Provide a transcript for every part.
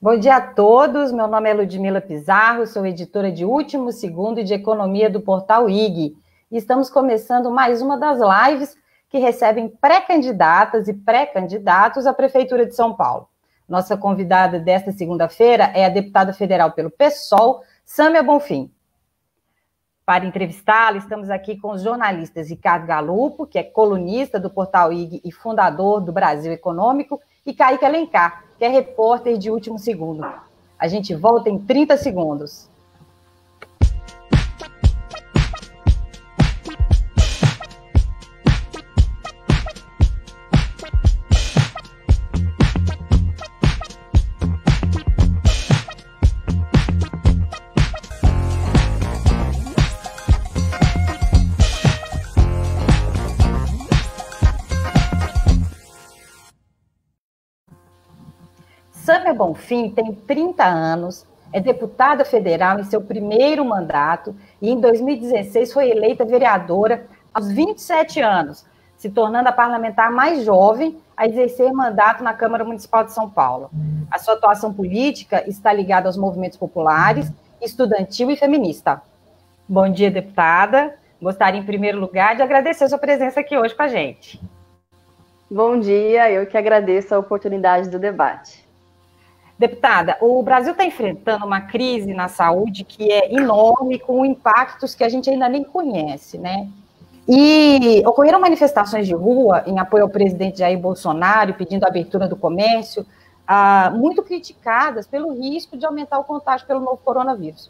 Bom dia a todos, meu nome é Ludmila Pizarro, sou editora de Último Segundo e de Economia do portal IG. E estamos começando mais uma das lives que recebem pré-candidatas e pré-candidatos à Prefeitura de São Paulo. Nossa convidada desta segunda-feira é a deputada federal pelo PSOL, Sâmia Bonfim. Para entrevistá-la, estamos aqui com os jornalistas Ricardo Galupo, que é colunista do portal IG e fundador do Brasil Econômico, e Kaique Alencar, que é repórter de Último Segundo. A gente volta em 30 segundos. Sâmia Bonfim tem 30 anos, é deputada federal em seu primeiro mandato e em 2016 foi eleita vereadora aos 27 anos, se tornando a parlamentar mais jovem a exercer mandato na Câmara Municipal de São Paulo. A sua atuação política está ligada aos movimentos populares, estudantil e feminista. Bom dia, deputada. Gostaria, em primeiro lugar, de agradecer a sua presença aqui hoje com a gente. Bom dia, eu que agradeço a oportunidade do debate. Deputada, o Brasil está enfrentando uma crise na saúde que é enorme, com impactos que a gente ainda nem conhece, né? E ocorreram manifestações de rua em apoio ao presidente Jair Bolsonaro, pedindo a abertura do comércio, muito criticadas pelo risco de aumentar o contágio pelo novo coronavírus.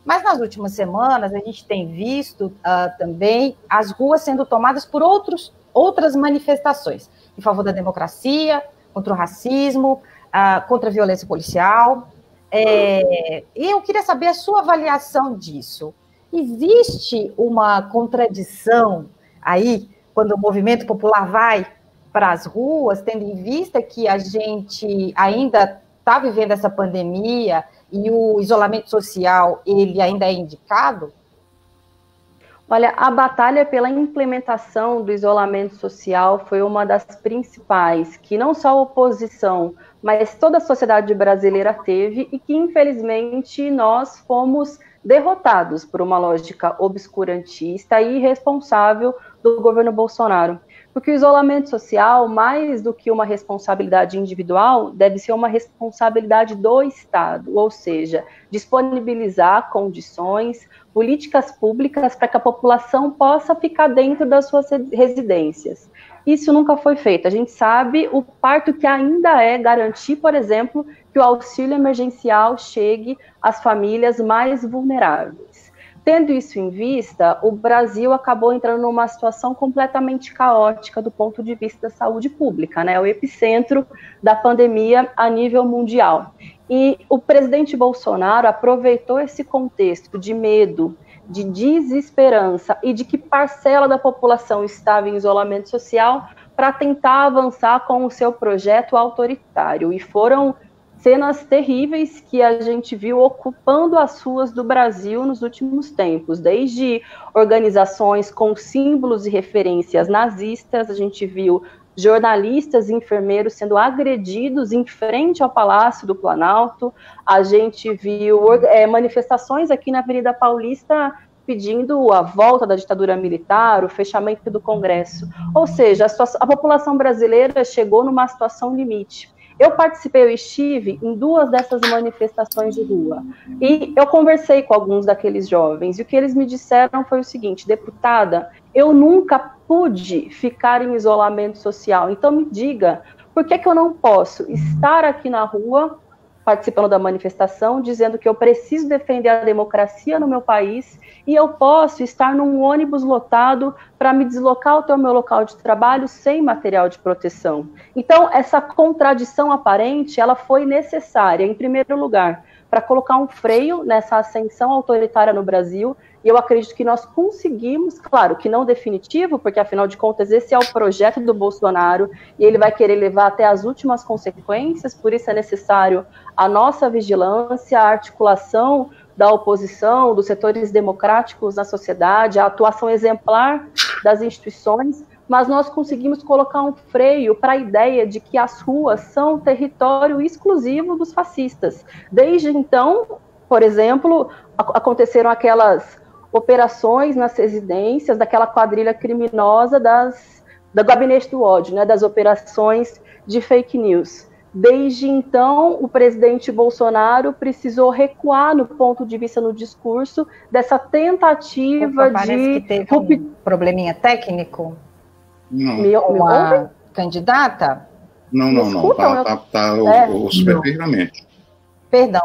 Mas nas últimas semanas, a gente tem visto também as ruas sendo tomadas por outras manifestações, em favor da democracia, contra o racismo, contra a violência policial, e eu queria saber a sua avaliação disso. Existe uma contradição aí, quando o movimento popular vai para as ruas, tendo em vista que a gente ainda está vivendo essa pandemia e o isolamento social, ele ainda é indicado? Olha, a batalha pela implementação do isolamento social foi uma das principais, que não só a oposição, mas toda a sociedade brasileira teve, e que, infelizmente, nós fomos derrotados por uma lógica obscurantista e irresponsável do governo Bolsonaro. Porque o isolamento social, mais do que uma responsabilidade individual, deve ser uma responsabilidade do Estado, ou seja, disponibilizar condições, políticas públicas para que a população possa ficar dentro das suas residências. Isso nunca foi feito. A gente sabe o parto que ainda é garantir, por exemplo, que o auxílio emergencial chegue às famílias mais vulneráveis. Tendo isso em vista, o Brasil acabou entrando numa situação completamente caótica do ponto de vista da saúde pública, né? O epicentro da pandemia a nível mundial. E o presidente Bolsonaro aproveitou esse contexto de medo, de desesperança e de que parcela da população estava em isolamento social para tentar avançar com o seu projeto autoritário. E foram cenas terríveis que a gente viu ocupando as ruas do Brasil nos últimos tempos, desde organizações com símbolos e referências nazistas, a gente viu jornalistas e enfermeiros sendo agredidos em frente ao Palácio do Planalto, a gente viu manifestações aqui na Avenida Paulista pedindo a volta da ditadura militar, o fechamento do Congresso. Ou seja, a população brasileira chegou numa situação limite. Eu estive em duas dessas manifestações de rua, e eu conversei com alguns daqueles jovens, e o que eles me disseram foi o seguinte: deputada, eu nunca pude ficar em isolamento social, então me diga, por que eu não posso estar aqui na rua, participando da manifestação, dizendo que eu preciso defender a democracia no meu país, e eu posso estar num ônibus lotado para me deslocar até o meu local de trabalho sem material de proteção. Então, essa contradição aparente, ela foi necessária, em primeiro lugar, para colocar um freio nessa ascensão autoritária no Brasil, e eu acredito que nós conseguimos, claro, que não definitivo, porque afinal de contas esse é o projeto do Bolsonaro, e ele vai querer levar até as últimas consequências, por isso é necessário a nossa vigilância, a articulação da oposição, dos setores democráticos na sociedade, a atuação exemplar das instituições, mas nós conseguimos colocar um freio para a ideia de que as ruas são território exclusivo dos fascistas. Desde então, por exemplo, aconteceram aquelas operações nas residências daquela quadrilha criminosa da Gabinete do Ódio, né, das operações de fake news. Desde então, o presidente Bolsonaro precisou recuar no ponto de vista no discurso dessa tentativa parece que teve um probleminha técnico. Não. Com a candidata? Não. Tá perfeitamente. Perdão,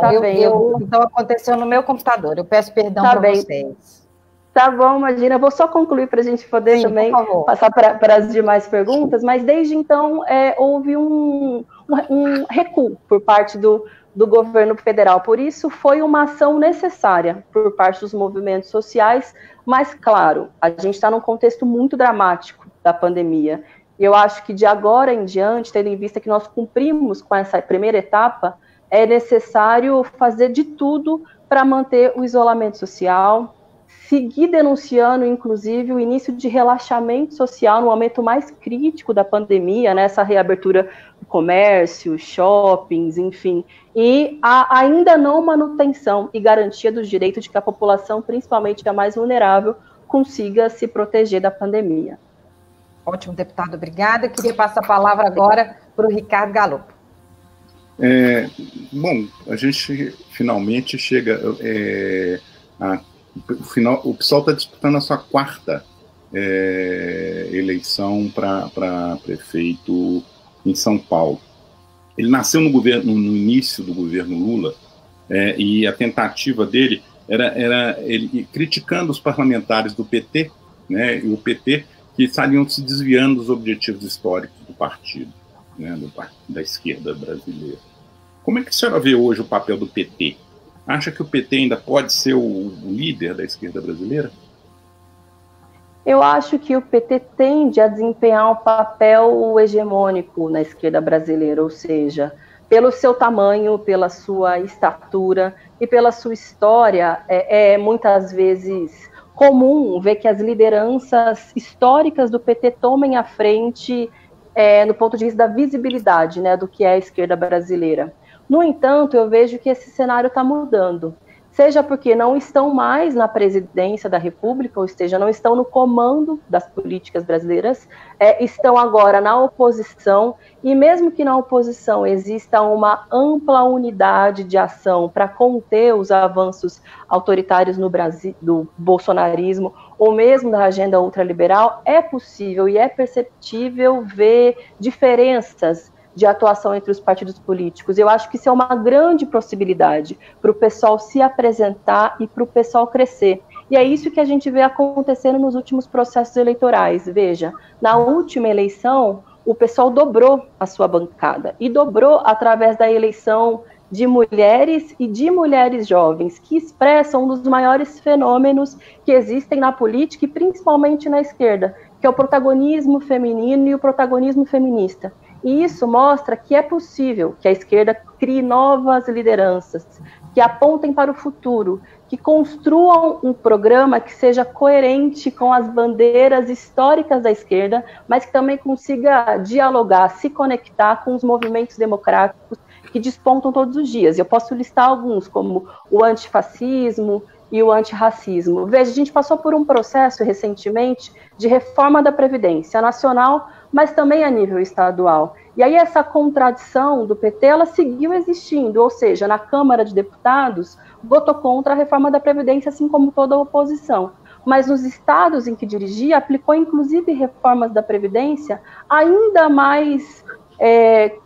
então aconteceu no meu computador. Eu peço perdão para vocês. Tá bom, imagina. Eu vou só concluir para a gente poder também passar para as demais perguntas, mas desde então houve um recuo por parte do governo federal. Por isso, foi uma ação necessária por parte dos movimentos sociais, mas, claro, a gente está num contexto muito dramático da pandemia. Eu acho que de agora em diante, tendo em vista que nós cumprimos com essa primeira etapa, é necessário fazer de tudo para manter o isolamento social, seguir denunciando, inclusive, o início de relaxamento social no momento mais crítico da pandemia, né, essa reabertura do comércio, shoppings, enfim, e a ainda não manutenção e garantia dos direitos de que a população, principalmente a mais vulnerável, consiga se proteger da pandemia. Ótimo, deputado, obrigada. Eu queria passar a palavra agora para o Ricardo Galuppo. Bom, a gente finalmente chega o PSOL está disputando a sua quarta eleição para prefeito em São Paulo. Ele nasceu no início do governo Lula, e a tentativa dele era ele criticando os parlamentares do PT, né, e o PT que estariam se desviando dos objetivos históricos do partido, né, da esquerda brasileira. Como é que a senhora vê hoje o papel do PT? Acha que o PT ainda pode ser o líder da esquerda brasileira? Eu acho que o PT tende a desempenhar um papel hegemônico na esquerda brasileira, ou seja, pelo seu tamanho, pela sua estatura e pela sua história, muitas vezes comum ver que as lideranças históricas do PT tomem a frente no ponto de vista da visibilidade, né, do que é a esquerda brasileira. No entanto, eu vejo que esse cenário está mudando, seja porque não estão mais na presidência da República, ou seja, não estão no comando das políticas brasileiras, estão agora na oposição, e mesmo que na oposição exista uma ampla unidade de ação para conter os avanços autoritários no Brasil, do bolsonarismo, ou mesmo da agenda ultraliberal, é possível e é perceptível ver diferenças de atuação entre os partidos políticos. Eu acho que isso é uma grande possibilidade para o pessoal se apresentar e para o pessoal crescer. E é isso que a gente vê acontecendo nos últimos processos eleitorais. Veja, na última eleição, o pessoal dobrou a sua bancada, e dobrou através da eleição de mulheres e de mulheres jovens, que expressam um dos maiores fenômenos que existem na política e principalmente na esquerda, que é o protagonismo feminino e o protagonismo feminista. E isso mostra que é possível que a esquerda crie novas lideranças, que apontem para o futuro, que construam um programa que seja coerente com as bandeiras históricas da esquerda, mas que também consiga dialogar, se conectar com os movimentos democráticos que despontam todos os dias. Eu posso listar alguns, como o antifascismo e o antirracismo. Veja, a gente passou por um processo recentemente de reforma da Previdência Nacional, mas também a nível estadual. E aí essa contradição do PT, ela seguiu existindo, ou seja, na Câmara de Deputados, votou contra a reforma da Previdência, assim como toda a oposição. Mas nos estados em que dirigia, aplicou inclusive reformas da Previdência ainda mais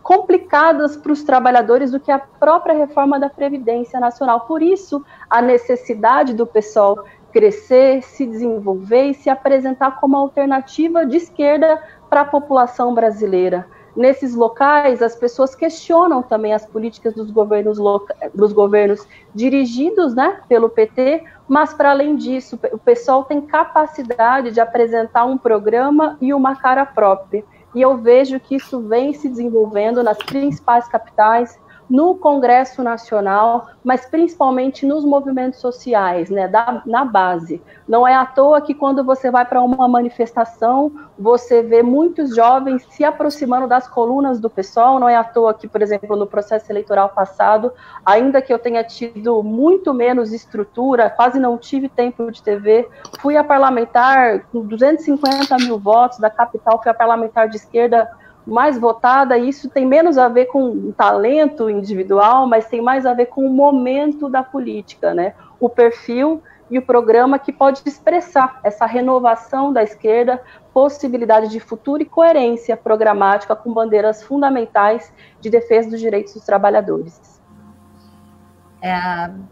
complicadas para os trabalhadores do que a própria reforma da Previdência Nacional. Por isso, a necessidade do PSOL crescer, se desenvolver e se apresentar como alternativa de esquerda para a população brasileira. Nesses locais, as pessoas questionam também as políticas dos governos dirigidos, né, pelo PT, mas, para além disso, o pessoal tem capacidade de apresentar um programa e uma cara própria. E eu vejo que isso vem se desenvolvendo nas principais capitais, no Congresso Nacional, mas principalmente nos movimentos sociais, né, na base. Não é à toa que quando você vai para uma manifestação, você vê muitos jovens se aproximando das colunas do PSOL, não é à toa que, por exemplo, no processo eleitoral passado, ainda que eu tenha tido muito menos estrutura, quase não tive tempo de TV, fui a parlamentar com 250 mil votos, da capital fui a parlamentar de esquerda mais votada, e isso tem menos a ver com o talento individual, mas tem mais a ver com o momento da política, né? O perfil e o programa que pode expressar essa renovação da esquerda, possibilidade de futuro e coerência programática com bandeiras fundamentais de defesa dos direitos dos trabalhadores.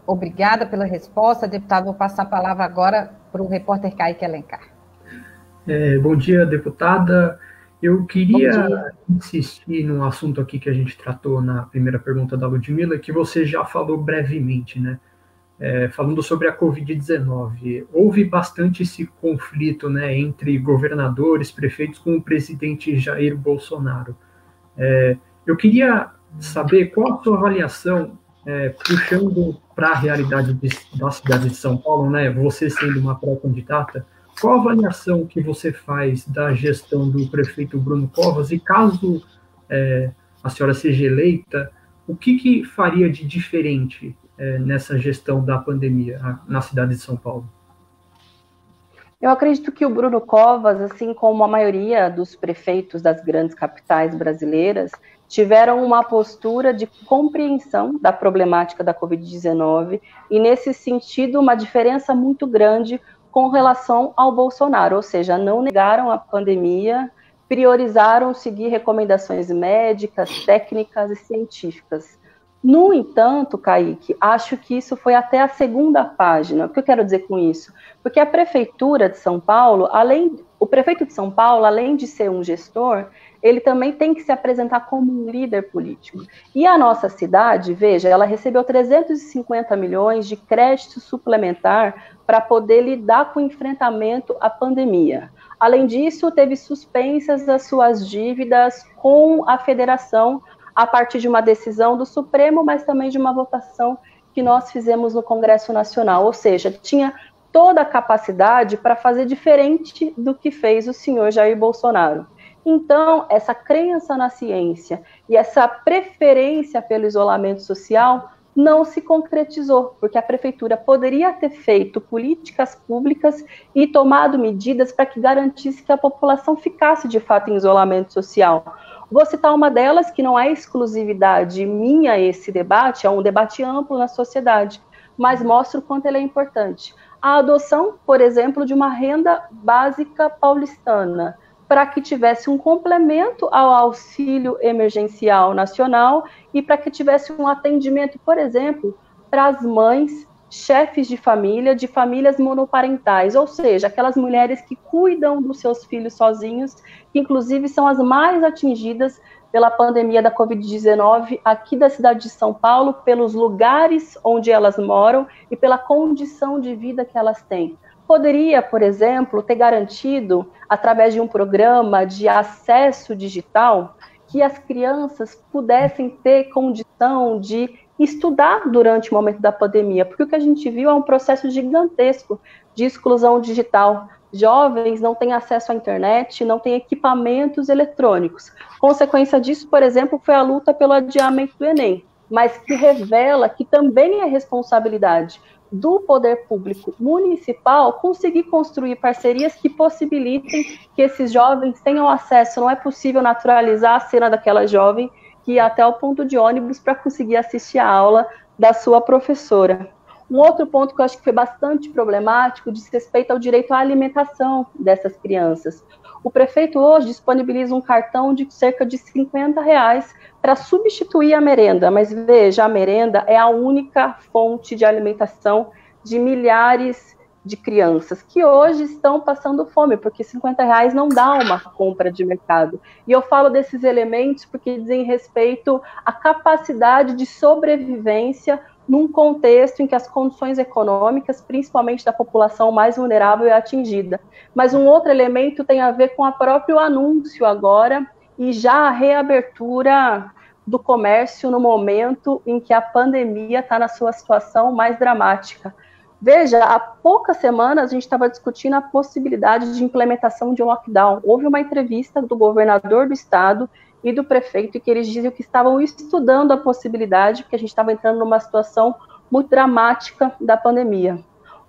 Obrigada pela resposta, deputado. Vou passar a palavra agora para o repórter Kaique Alencar. Bom dia, deputada. Eu queria insistir num assunto aqui que a gente tratou na primeira pergunta da Ludmila, que você já falou brevemente, né? Falando sobre a Covid-19. Houve bastante esse conflito, né, entre governadores, prefeitos com o presidente Jair Bolsonaro. Eu queria saber qual a sua avaliação, puxando para a realidade da cidade de São Paulo, né, você sendo uma pré-candidata, qual a avaliação que você faz da gestão do prefeito Bruno Covas e caso a senhora seja eleita, o que faria de diferente nessa gestão da pandemia na cidade de São Paulo? Eu acredito que o Bruno Covas, assim como a maioria dos prefeitos das grandes capitais brasileiras, tiveram uma postura de compreensão da problemática da Covid-19 e, nesse sentido, uma diferença muito grande com relação ao Bolsonaro, ou seja, não negaram a pandemia, priorizaram seguir recomendações médicas, técnicas e científicas. No entanto, Kaique, acho que isso foi até a segunda página. O que eu quero dizer com isso? Porque a Prefeitura de São Paulo, o prefeito de São Paulo, além de ser um gestor, ele também tem que se apresentar como um líder político. E a nossa cidade, veja, ela recebeu 350 milhões de crédito suplementar para poder lidar com o enfrentamento à pandemia. Além disso, teve suspensas as suas dívidas com a federação a partir de uma decisão do Supremo, mas também de uma votação que nós fizemos no Congresso Nacional. Ou seja, tinha toda a capacidade para fazer diferente do que fez o senhor Jair Bolsonaro. Então, essa crença na ciência e essa preferência pelo isolamento social não se concretizou, porque a prefeitura poderia ter feito políticas públicas e tomado medidas para que garantisse que a população ficasse de fato em isolamento social. Vou citar uma delas, que não é exclusividade minha esse debate, é um debate amplo na sociedade, mas mostra o quanto ele é importante. A adoção, por exemplo, de uma renda básica paulistana, para que tivesse um complemento ao auxílio emergencial nacional e para que tivesse um atendimento, por exemplo, para as mães, chefes de famílias monoparentais, ou seja, aquelas mulheres que cuidam dos seus filhos sozinhos, que inclusive são as mais atingidas pela pandemia da Covid-19 aqui da cidade de São Paulo, pelos lugares onde elas moram e pela condição de vida que elas têm. Poderia, por exemplo, ter garantido, através de um programa de acesso digital, que as crianças pudessem ter condição de estudar durante o momento da pandemia, porque o que a gente viu é um processo gigantesco de exclusão digital. Jovens não têm acesso à internet, não têm equipamentos eletrônicos. Consequência disso, por exemplo, foi a luta pelo adiamento do Enem, mas que revela que também é responsabilidade do poder público municipal conseguir construir parcerias que possibilitem que esses jovens tenham acesso. Não é possível naturalizar a cena daquela jovem que ia até o ponto de ônibus para conseguir assistir a aula da sua professora. Um outro ponto que eu acho que foi bastante problemático diz respeito ao direito à alimentação dessas crianças. O prefeito hoje disponibiliza um cartão de cerca de R$50 para substituir a merenda, mas veja, a merenda é a única fonte de alimentação de milhares de crianças que hoje estão passando fome, porque R$50 não dá uma compra de mercado. E eu falo desses elementos porque dizem respeito à capacidade de sobrevivência num contexto em que as condições econômicas, principalmente da população mais vulnerável, é atingida. Mas um outro elemento tem a ver com o próprio anúncio agora e já a reabertura do comércio no momento em que a pandemia está na sua situação mais dramática. Veja, há poucas semanas a gente estava discutindo a possibilidade de implementação de um lockdown. Houve uma entrevista do governador do estado e do prefeito que eles diziam que estavam estudando a possibilidade, porque a gente estava entrando numa situação muito dramática da pandemia.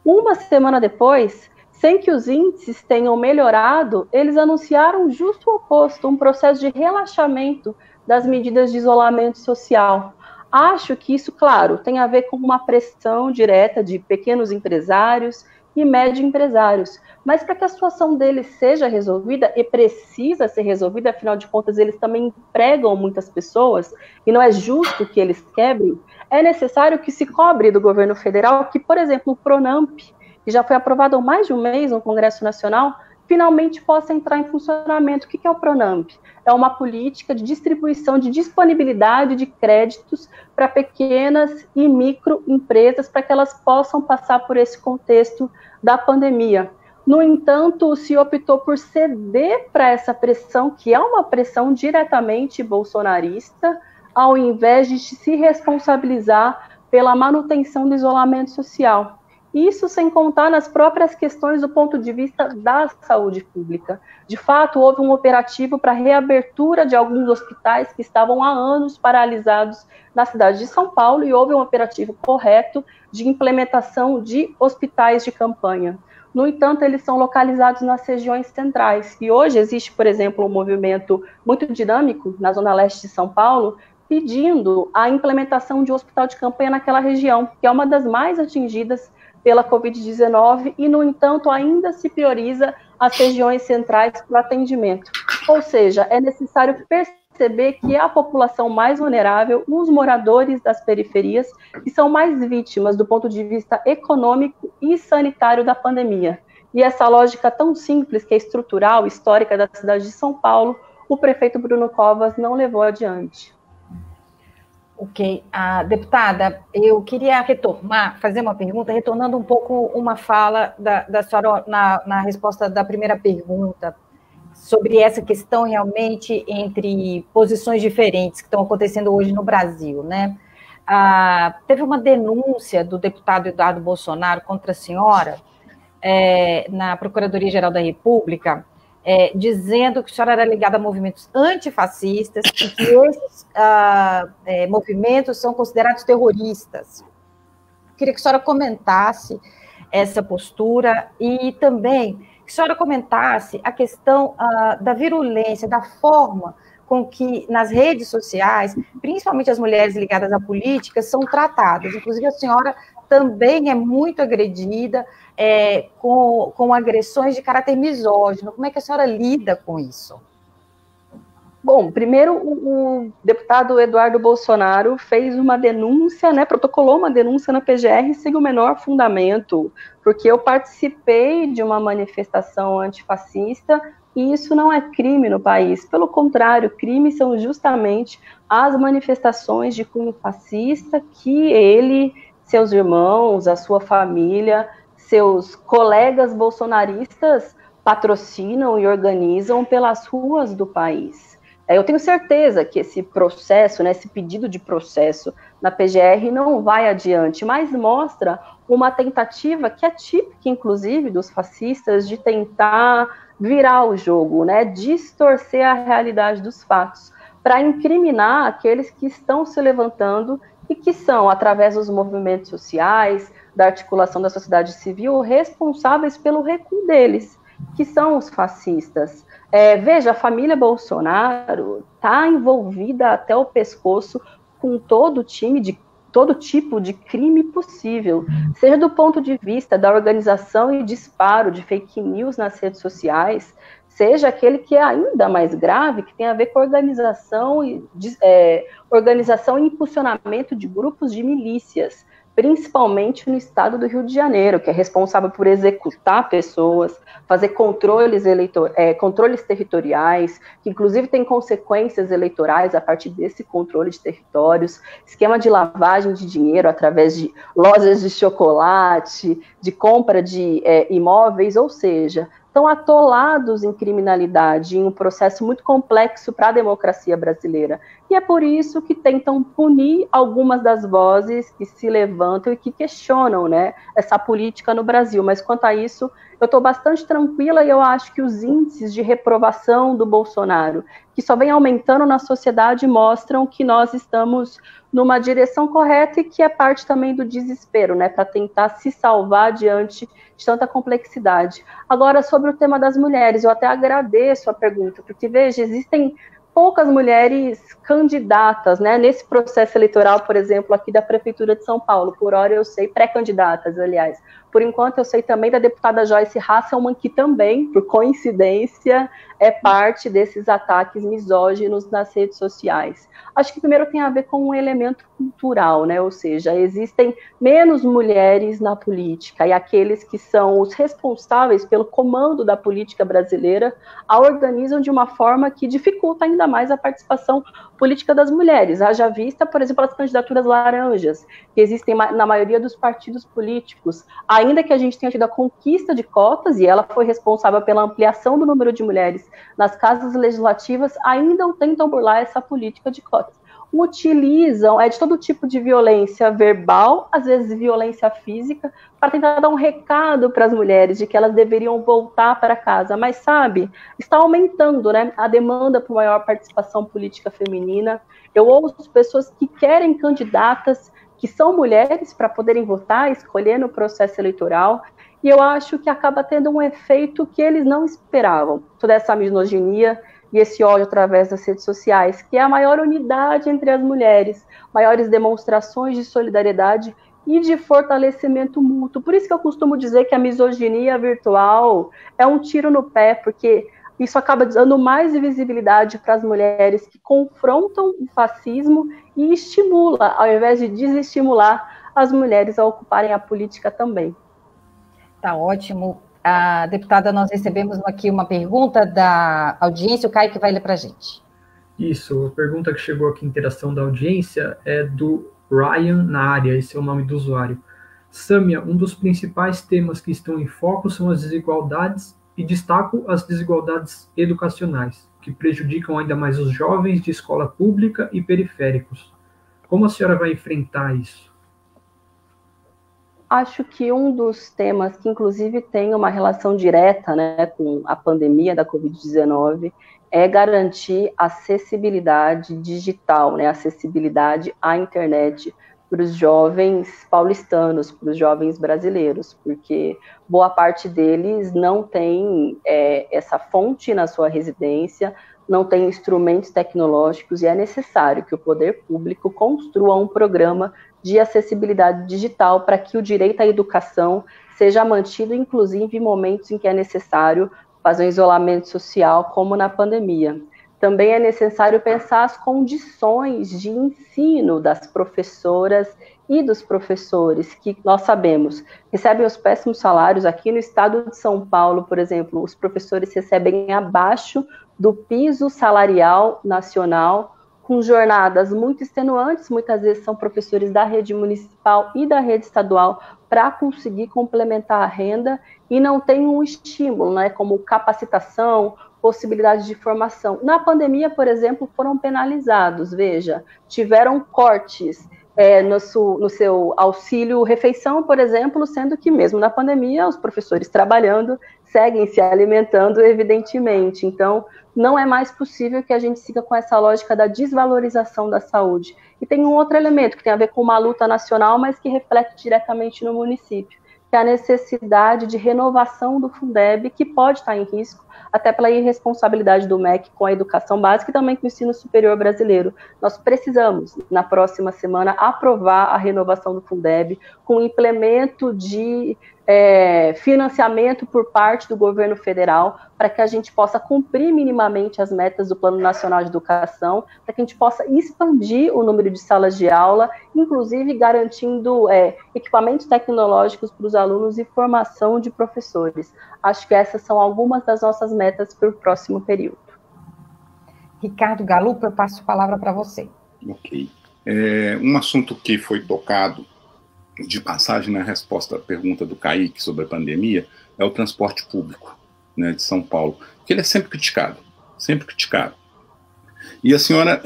Uma semana depois, sem que os índices tenham melhorado, eles anunciaram justo o oposto, um processo de relaxamento das medidas de isolamento social. Acho que isso, claro, tem a ver com uma pressão direta de pequenos empresários e médio empresários, mas para que a situação deles seja resolvida, e precisa ser resolvida, afinal de contas eles também empregam muitas pessoas, e não é justo que eles quebrem, é necessário que se cobre do governo federal que, por exemplo, o Pronamp, que já foi aprovado há mais de um mês no Congresso Nacional, finalmente possa entrar em funcionamento. O que é o Pronamp? É uma política de distribuição, de disponibilidade de créditos para pequenas e microempresas, para que elas possam passar por esse contexto da pandemia. No entanto, se optou por ceder para essa pressão, que é uma pressão diretamente bolsonarista, ao invés de se responsabilizar pela manutenção do isolamento social. Isso sem contar nas próprias questões do ponto de vista da saúde pública. De fato, houve um operativo para a reabertura de alguns hospitais que estavam há anos paralisados na cidade de São Paulo, e houve um operativo correto de implementação de hospitais de campanha. No entanto, eles são localizados nas regiões centrais. E hoje existe, por exemplo, um movimento muito dinâmico na zona leste de São Paulo, pedindo a implementação de um hospital de campanha naquela região, que é uma das mais atingidas pela Covid-19, e, no entanto, ainda se prioriza as regiões centrais para o atendimento. Ou seja, é necessário perceber que é a população mais vulnerável, os moradores das periferias, que são mais vítimas do ponto de vista econômico e sanitário da pandemia. E essa lógica tão simples, que é estrutural, histórica da cidade de São Paulo, o prefeito Bruno Covas não levou adiante. Ok. Deputada, eu queria fazer uma pergunta, retornando um pouco uma fala da senhora na resposta da primeira pergunta, sobre essa questão realmente entre posições diferentes que estão acontecendo hoje no Brasil, né? Teve uma denúncia do deputado Eduardo Bolsonaro contra a senhora na Procuradoria-Geral da República, dizendo que a senhora era ligada a movimentos antifascistas e que esses movimentos são considerados terroristas. Queria que a senhora comentasse essa postura e também que a senhora comentasse a questão da virulência, da forma com que nas redes sociais, principalmente as mulheres ligadas à política, são tratadas. Inclusive, a senhora também é muito agredida com agressões de caráter misógino. Como é que a senhora lida com isso? Bom, primeiro o deputado Eduardo Bolsonaro fez uma denúncia, protocolou uma denúncia na PGR sem o menor fundamento, porque eu participei de uma manifestação antifascista e isso não é crime no país. Pelo contrário, crimes são justamente as manifestações de cunho fascista que ele, seus irmãos, a sua família, seus colegas bolsonaristas patrocinam e organizam pelas ruas do país. Eu tenho certeza que esse processo, esse pedido de processo na PGR não vai adiante, mas mostra uma tentativa que é típica, inclusive, dos fascistas de tentar virar o jogo, distorcer a realidade dos fatos, para incriminar aqueles que estão se levantando e que são, através dos movimentos sociais, da articulação da sociedade civil, responsáveis pelo recuo deles, que são os fascistas. Veja, a família Bolsonaro está envolvida até o pescoço com todo tipo de crime possível, seja do ponto de vista da organização e disparo de fake news nas redes sociais, seja aquele que é ainda mais grave, que tem a ver com organização e impulsionamento de grupos de milícias, principalmente no estado do Rio de Janeiro, que é responsável por executar pessoas, fazer controles territoriais, que inclusive tem consequências eleitorais a partir desse controle de territórios, esquema de lavagem de dinheiro através de lojas de chocolate, de compra de imóveis, ou seja, estão atolados em criminalidade, em um processo muito complexo para a democracia brasileira. E é por isso que tentam punir algumas das vozes que se levantam e que questionam, né, essa política no Brasil. Mas quanto a isso, eu estou bastante tranquila e eu acho que os índices de reprovação do Bolsonaro, que só vem aumentando na sociedade, mostram que nós estamos numa direção correta e que é parte também do desespero, né, para tentar se salvar diante de tanta complexidade. Agora, sobre o tema das mulheres, eu até agradeço a pergunta, porque, veja, existem poucas mulheres candidatas, né, nesse processo eleitoral, por exemplo, aqui da Prefeitura de São Paulo. Por hora eu sei, pré-candidatas, aliás. Por enquanto eu sei também da deputada Joyce Hasselmann, que também, por coincidência, é parte desses ataques misóginos nas redes sociais. Acho que primeiro tem a ver com um elemento cultural, né, ou seja, existem menos mulheres na política e aqueles que são os responsáveis pelo comando da política brasileira a organizam de uma forma que dificulta ainda mais a participação política das mulheres. Haja vista, por exemplo, as candidaturas laranjas, que existem na maioria dos partidos políticos, ainda que a gente tenha tido a conquista de cotas, e ela foi responsável pela ampliação do número de mulheres nas casas legislativas, ainda tentam burlar essa política de cotas. Utilizam de todo tipo de violência verbal, às vezes violência física, para tentar dar um recado para as mulheres de que elas deveriam voltar para casa. Mas, sabe, está aumentando, né, a demanda por maior participação política feminina. Eu ouço pessoas que querem candidatas que são mulheres para poderem votar, escolher no processo eleitoral, e eu acho que acaba tendo um efeito que eles não esperavam. Toda essa misoginia e esse ódio através das redes sociais, que é a maior unidade entre as mulheres, maiores demonstrações de solidariedade e de fortalecimento mútuo. Por isso que eu costumo dizer que a misoginia virtual é um tiro no pé, porque isso acaba dando mais visibilidade para as mulheres que confrontam o fascismo e estimula, ao invés de desestimular, as mulheres a ocuparem a política também. Tá ótimo. Deputada, nós recebemos aqui uma pergunta da audiência, o Caio que vai ler para a gente. Isso, a pergunta que chegou aqui, interação da audiência, é do Ryan na área, esse é o nome do usuário. Sâmia, um dos principais temas que estão em foco são as desigualdades, e destaco as desigualdades educacionais, que prejudicam ainda mais os jovens de escola pública e periféricos. Como a senhora vai enfrentar isso? Acho que um dos temas que, inclusive, tem uma relação direta, né, com a pandemia da Covid-19 é garantir acessibilidade digital, né, acessibilidade à internet para os jovens paulistanos, para os jovens brasileiros, porque boa parte deles não tem essa fonte na sua residência, não tem instrumentos tecnológicos, e é necessário que o poder público construa um programa de acessibilidade digital para que o direito à educação seja mantido, inclusive em momentos em que é necessário fazer um isolamento social, como na pandemia. Também é necessário pensar as condições de ensino das professoras e dos professores, que nós sabemos, recebem os péssimos salários. Aqui no estado de São Paulo, por exemplo, os professores recebem abaixo do piso salarial nacional, com jornadas muito extenuantes, muitas vezes são professores da rede municipal e da rede estadual, para conseguir complementar a renda, e não tem um estímulo, né, como capacitação, possibilidade de formação. Na pandemia, por exemplo, foram penalizados, veja, tiveram cortes no seu auxílio refeição, por exemplo, sendo que mesmo na pandemia os professores trabalhando seguem se alimentando, evidentemente. Então, não é mais possível que a gente siga com essa lógica da desvalorização da saúde. E tem um outro elemento que tem a ver com uma luta nacional, mas que reflete diretamente no município, que é a necessidade de renovação do Fundeb, que pode estar em risco, até pela irresponsabilidade do MEC com a educação básica e também com o ensino superior brasileiro. Nós precisamos, na próxima semana, aprovar a renovação do Fundeb, com implemento de financiamento por parte do governo federal, para que a gente possa cumprir minimamente as metas do Plano Nacional de Educação, para que a gente possa expandir o número de salas de aula, inclusive garantindo equipamentos tecnológicos para os alunos e formação de professores. Acho que essas são algumas das nossas metas para o próximo período. Ricardo Galuppa, eu passo a palavra para você. Ok. Um assunto que foi tocado de passagem na resposta à pergunta do Kaique sobre a pandemia é o transporte público. né, de São Paulo, que ele é sempre criticado, sempre criticado. E a senhora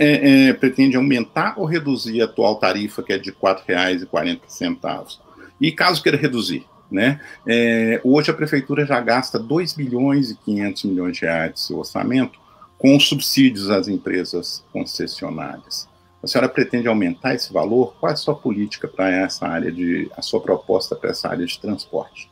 pretende aumentar ou reduzir a atual tarifa, que é de R$ 4,40? E caso queira reduzir, né, hoje a prefeitura já gasta 2 bilhões e 500 milhões de reais de seu orçamento com subsídios às empresas concessionárias. A senhora pretende aumentar esse valor? Qual é a sua política para essa área a sua proposta para essa área de transporte?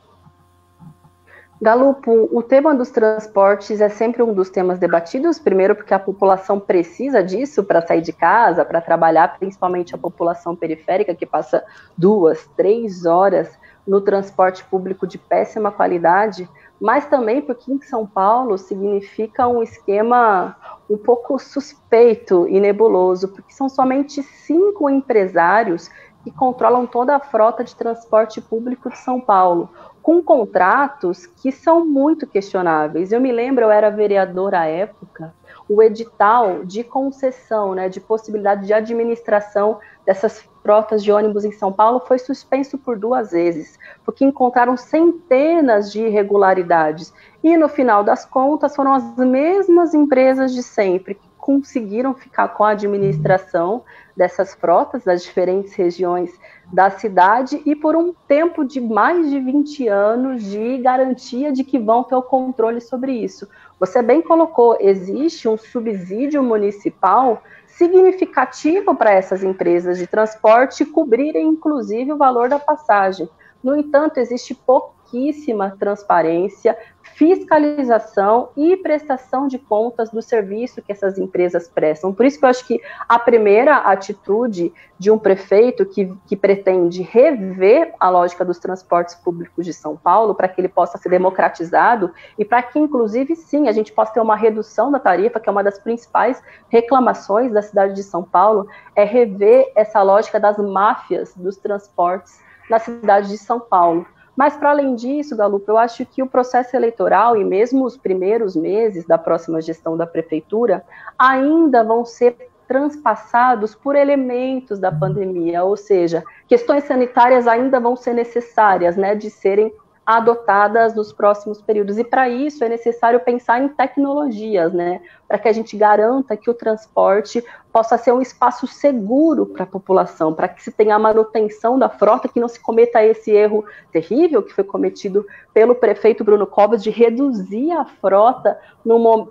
Galupo, o tema dos transportes é sempre um dos temas debatidos, primeiro porque a população precisa disso para sair de casa, para trabalhar, principalmente a população periférica, que passa 2, 3 horas no transporte público de péssima qualidade, mas também porque em São Paulo significa um esquema um pouco suspeito e nebuloso, porque são somente 5 empresários que controlam toda a frota de transporte público de São Paulo, com contratos que são muito questionáveis. Eu me lembro, eu era vereadora à época, o edital de concessão, né, de possibilidade de administração dessas frotas de ônibus em São Paulo foi suspenso por 2 vezes, porque encontraram centenas de irregularidades. E no final das contas foram as mesmas empresas de sempre que conseguiram ficar com a administração dessas frotas das diferentes regiões da cidade e por um tempo de mais de 20 anos de garantia de que vão ter o controle sobre isso. Você bem colocou, existe um subsídio municipal significativo para essas empresas de transporte cobrirem, inclusive, o valor da passagem. No entanto, existe pouquíssima transparência, fiscalização e prestação de contas do serviço que essas empresas prestam. Por isso que eu acho que a primeira atitude de um prefeito que pretende rever a lógica dos transportes públicos de São Paulo, para que ele possa ser democratizado e para que, inclusive, sim, a gente possa ter uma redução da tarifa, que é uma das principais reclamações da cidade de São Paulo, é rever essa lógica das máfias dos transportes na cidade de São Paulo. Mas, para além disso, Galupo, eu acho que o processo eleitoral e mesmo os primeiros meses da próxima gestão da prefeitura ainda vão ser transpassados por elementos da pandemia, ou seja, questões sanitárias ainda vão ser necessárias, né, de serem adotadas nos próximos períodos. E para isso é necessário pensar em tecnologias, né, para que a gente garanta que o transporte possa ser um espaço seguro para a população, para que se tenha a manutenção da frota, que não se cometa esse erro terrível que foi cometido pelo prefeito Bruno Covas de reduzir a frota,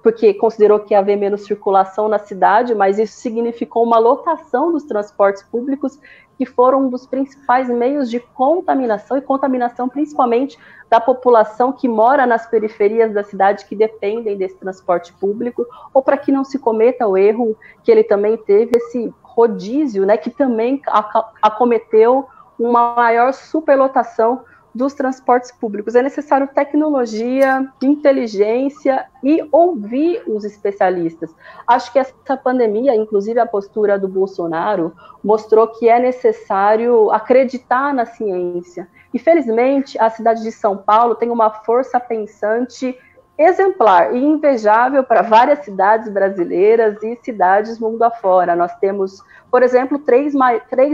porque considerou que ia haver menos circulação na cidade, mas isso significou uma lotação dos transportes públicos, que foram um dos principais meios de contaminação, e contaminação principalmente da população que mora nas periferias da cidade, que dependem desse transporte público, ou para que não se cometa o erro que ele também teve, esse rodízio, né, que também acometeu uma maior superlotação dos transportes públicos. É necessário tecnologia, inteligência e ouvir os especialistas. Acho que essa pandemia, inclusive a postura do Bolsonaro, mostrou que é necessário acreditar na ciência. E, felizmente, a cidade de São Paulo tem uma força pensante exemplar e invejável para várias cidades brasileiras e cidades mundo afora. Nós temos, por exemplo, três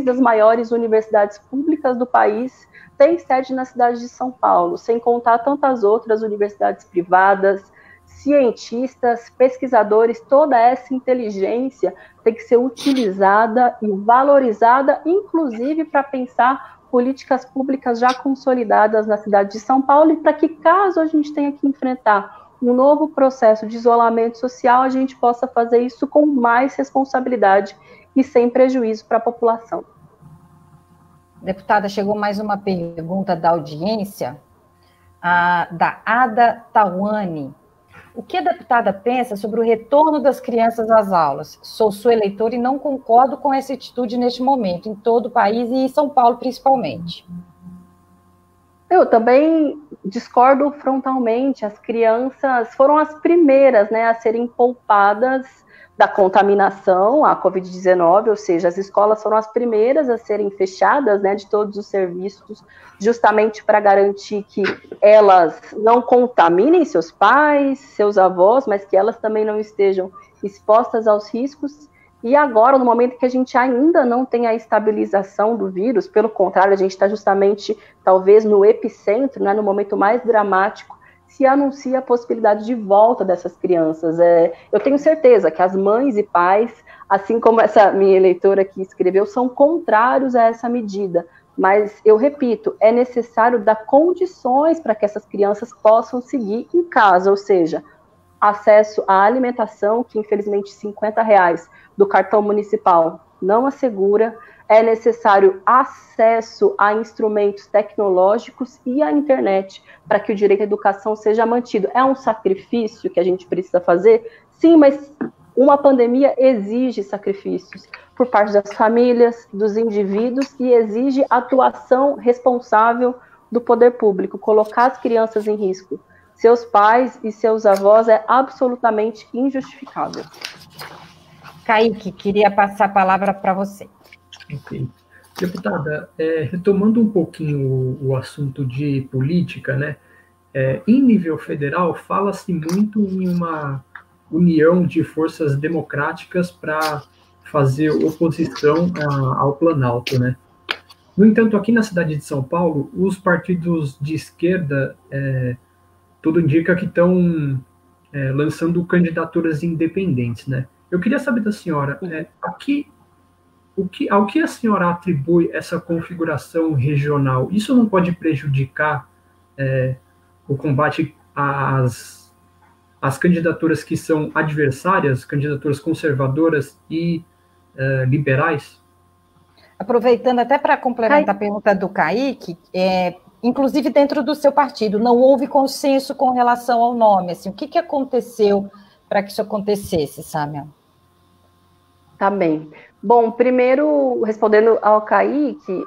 das maiores universidades públicas do país têm sede na cidade de São Paulo, sem contar tantas outras universidades privadas, cientistas, pesquisadores. Toda essa inteligência tem que ser utilizada e valorizada, inclusive para pensar políticas públicas já consolidadas na cidade de São Paulo, e para que, caso a gente tenha que enfrentar um novo processo de isolamento social, a gente possa fazer isso com mais responsabilidade e sem prejuízo para a população. Deputada, chegou mais uma pergunta da audiência, da Ada Tawane. O que a deputada pensa sobre o retorno das crianças às aulas? Sou sua eleitora e não concordo com essa atitude neste momento, em todo o país e em São Paulo principalmente. Eu também discordo frontalmente. As crianças foram as primeiras, né, a serem poupadas da contaminação, a Covid-19, ou seja, as escolas foram as primeiras a serem fechadas, né, de todos os serviços, justamente para garantir que elas não contaminem seus pais, seus avós, mas que elas também não estejam expostas aos riscos. E agora, no momento que a gente ainda não tem a estabilização do vírus, pelo contrário, a gente está justamente, talvez, no epicentro, né, no momento mais dramático se anuncia a possibilidade de volta dessas crianças. Eu tenho certeza que as mães e pais, assim como essa minha eleitora que escreveu, são contrários a essa medida. Mas, eu repito, é necessário dar condições para que essas crianças possam seguir em casa, ou seja, acesso à alimentação, que infelizmente R$50 do cartão municipal não assegura. É necessário acesso a instrumentos tecnológicos e à internet para que o direito à educação seja mantido. É um sacrifício que a gente precisa fazer? Sim, mas uma pandemia exige sacrifícios por parte das famílias, dos indivíduos, e exige atuação responsável do poder público. Colocar as crianças em risco, seus pais e seus avós, é absolutamente injustificável. Kaique, queria passar a palavra para você. Ok. Deputada, retomando um pouquinho o assunto de política, né? Em nível federal, fala-se muito em uma união de forças democráticas para fazer oposição ao Planalto, né? No entanto, aqui na cidade de São Paulo, os partidos de esquerda, tudo indica que estão lançando candidaturas independentes, né? Eu queria saber da senhora, ao que a senhora atribui essa configuração regional? Isso não pode prejudicar o combate às candidaturas que são adversárias, candidaturas conservadoras e liberais? Aproveitando até para complementar a pergunta do Kaique, inclusive dentro do seu partido, não houve consenso com relação ao nome. Assim, o que aconteceu para que isso acontecesse, Sâmia? Tá bem. Bom, primeiro, respondendo ao Kaique,